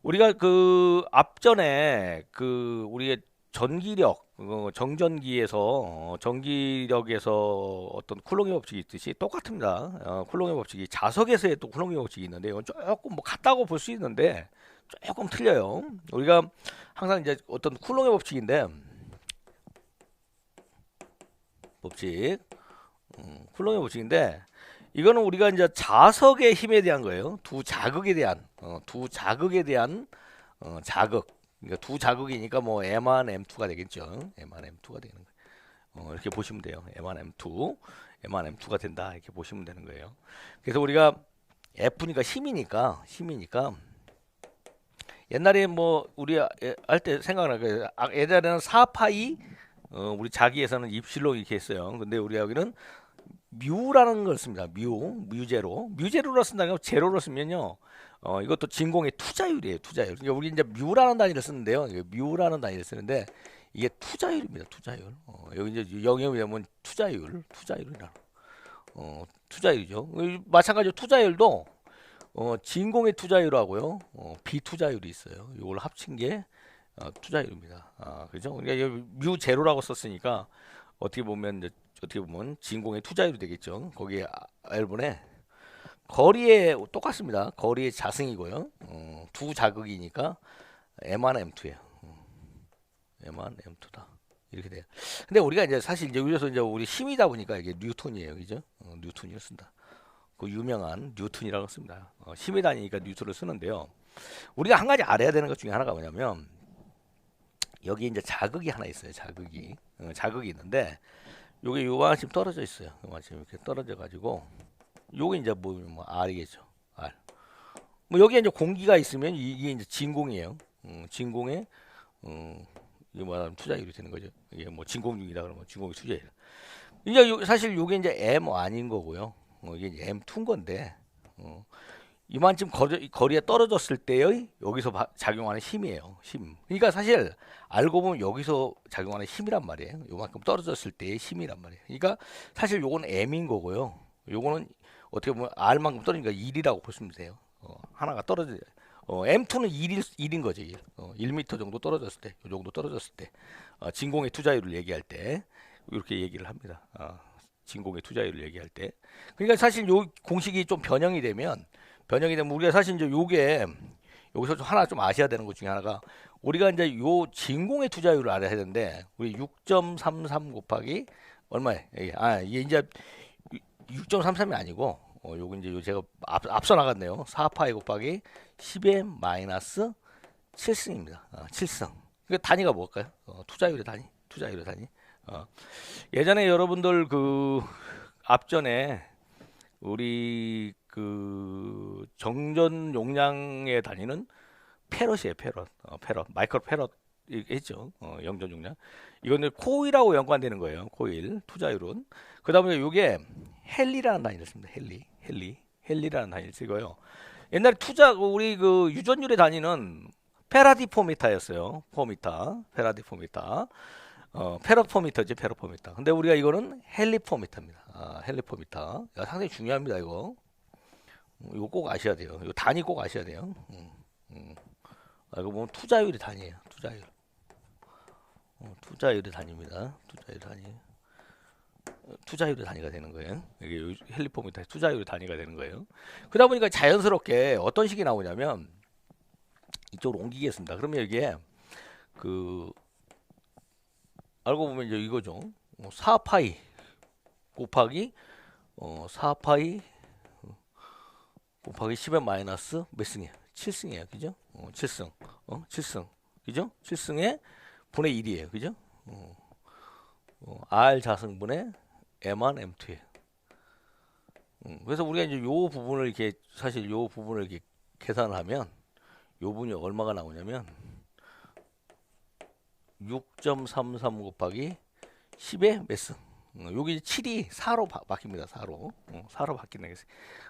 우리가 그 앞전에 그 우리의 전기력 정전기에서 전기력에서 어떤 쿨롱의 법칙이 있듯이 똑같습니다. 쿨롱의 법칙이 자석에서의 또 쿨롱의 법칙이 있는데 이건 조금 뭐 같다고 볼 수 있는데 조금 틀려요. 우리가 항상 이제 어떤 쿨롱의 법칙인데 법칙 쿨롱의 법칙인데 이거는 우리가 이제 자석의 힘에 대한 거예요. 두 자극에 대한 자극. 그러니까 두 자극이니까 뭐 M1, M2가 되겠죠. M1, M2가 되는 거예요. 이렇게 보시면 돼요. M1, M2, M1, M2가 된다 이렇게 보시면 되는 거예요. 그래서 우리가 F니까 힘이니까 옛날에 뭐 우리 할 때 생각나요. 예전에는 4파이 우리 자기에서는 입실로 이렇게 했어요. 근데 우리 여기는 뮤라는 걸 씁니다. 뮤제로로 쓴다는 건 제로로 쓰면요. 이것도 진공의 투자율이에요. 투자율. 그러니까 우리 이제 뮤라는 단위를 쓰는데요. 이게 뮤라는 단위를 쓰는데 이게 투자율입니다. 투자율. 여기 이제 영역이 되면 투자율이라. 투자율이죠. 마찬가지로 투자율도 진공의 투자율하고요. 비투자율이 있어요. 이걸 합친 게 투자율입니다. 그죠? 그러니까 뮤 제로라고 썼으니까 어떻게 보면 진공의 투자율이 되겠죠. 거기에 R분의 거리에 똑같습니다. 거리의 자승이고요. 두 자극이니까 M1, M2예요. M1, M2다. 이렇게 돼요. 근데 우리가 이제 사실 이제 여기서 이제 우리 힘이다 보니까 이게 뉴턴이에요. 그죠? 뉴턴을 쓴다. 그 유명한 뉴턴이라고 씁니다. 힘이 다니니까 뉴턴을 쓰는데요. 우리가 한 가지 알아야 되는 것 중에 하나가 뭐냐면 여기 이제 자극이 하나 있어요. 자극이 있는데 요게 요만큼 떨어져 있어요. 요만큼 이렇게 떨어져 가지고 요게 이제 뭐 R이겠죠. R. 뭐 여기에 이제 공기가 있으면 이게 이제 진공이에요. 진공에 이게 뭐냐면 투자율이 되는 거죠. 이게 뭐 진공중이다 그러면 진공의 투자율. 이제 사실 요게 이제 M1인 거고요. 이게 이제 M2인 건데 이만큼 거리에 떨어졌을 때의 여기서 작용하는 힘이에요. 힘. 그러니까 사실 알고 보면 여기서 작용하는 힘이란 말이에요. 요만큼 떨어졌을 때의 힘이란 말이에요. 그러니까 사실 요건 M인 거고요. 요거는 어떻게 보면 R만큼 떨어지니까 1이라고 보시면 돼요. 하나가 떨어져. M2는 1인 거죠. 1. 1m 정도 떨어졌을 때, 요 정도 떨어졌을 때, 진공의 투자율을 얘기할 때 이렇게 얘기를 합니다. 진공의 투자율을 얘기할 때. 그러니까 사실 요 공식이 좀 변형이 되면 우리가 사실 이제 요게 여기서 좀 하나 좀 아셔야 되는 것 중에 하나가 우리가 이제 요 진공의 투자율을 알아야 되는데 우리 6.33 곱하기 얼마에 이게 이제 6.33이 아니고 요거 이제 요 제가 앞서 나갔네요. 4파이 곱하기 10의 마이너스 7승입니다. 7승. 그 단위가 뭘까요? 투자율의 단위. 예전에 여러분들 그 앞전에 우리 그 정전 용량에 다니는 패럿이에요, 패럿. 마이크로 패럿 했죠. 영전 용량. 이거는 코일하고 연관되는 거예요. 코일 투자율은. 그다음에 이게 헨리라는 단위를 씁니다. 헨리라는 단위를 쓰고요. 옛날에 우리 그 유전율의 단위는 페라디 포미터였어요. 페라디 포미터. 페로포미터지, 페로포미터. 근데 우리가 이거는 헬리포미터입니다. 헬리포미터. 상당히 중요합니다, 이거. 이거 꼭 아셔야 돼요. 이거 단위 꼭 아셔야 돼요. 이거 보면 투자율이 단위예요. 투자율의 단위입니다. 투자율의 단위가 되는 거예요. 이게 헬리포미터 투자율의 단위가 되는 거예요. 그러다 보니까 자연스럽게 어떤 식이 나오냐면 이쪽으로 옮기겠습니다. 그러면 여기에 그 알고 보면 이제 이거죠. 4파이 곱하기 4파이 곱하기 10의 마이너스 몇 승이에요? 7승이에요. 그죠? 7승. 7승. 그죠? 7승의 분의 1이에요. 그죠? R 자승분의 M1 M2예요. 그래서 우리가 이제 요 부분을 이렇게 사실 요 부분을 이렇게 계산을 하면 요 부분이 얼마가 나오냐면 6.33 곱하기 10의 몇 승? 여기 7이 4로 바뀝니다. 4로 바뀌는 게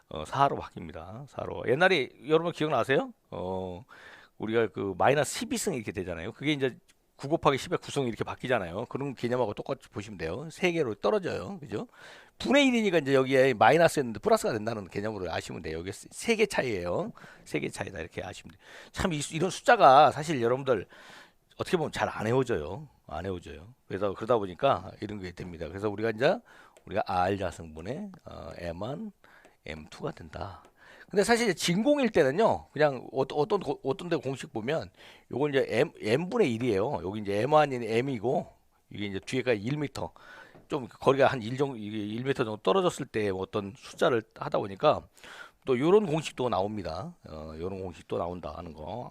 4로 바뀝니다. 4로. 옛날에 여러분 기억나세요? 우리가 그 마이너스 12승 이렇게 되잖아요. 그게 이제 9 곱하기 10의 구성이 이렇게 바뀌잖아요. 그런 개념하고 똑같이 보시면 돼요. 세 개로 떨어져요. 그죠? 분의 1이니까 이제 여기에 마이너스였는데 플러스가 된다는 개념으로 아시면 돼요. 여기 세 개 차이예요. 세 개 차이다 이렇게 아시면 돼요. 참 이런 숫자가 사실 여러분들 어떻게 보면 잘 안 외워져요. 안 외워져요. 그래서 그러다 보니까 이런 게 됩니다. 그래서 우리가 R 자성분의 M1, M2가 된다. 근데 사실 진공일 때는요, 그냥 어떤 데 공식 보면 요걸 이제 M분의 1이에요. 여기 이제 M1이 M이고 이게 이제 뒤에가 1m. 좀 거리가 한 1 정도, 1m 정도 떨어졌을 때 어떤 숫자를 하다 보니까 또 요런 공식도 나옵니다. 요런 공식도 나온다 하는 거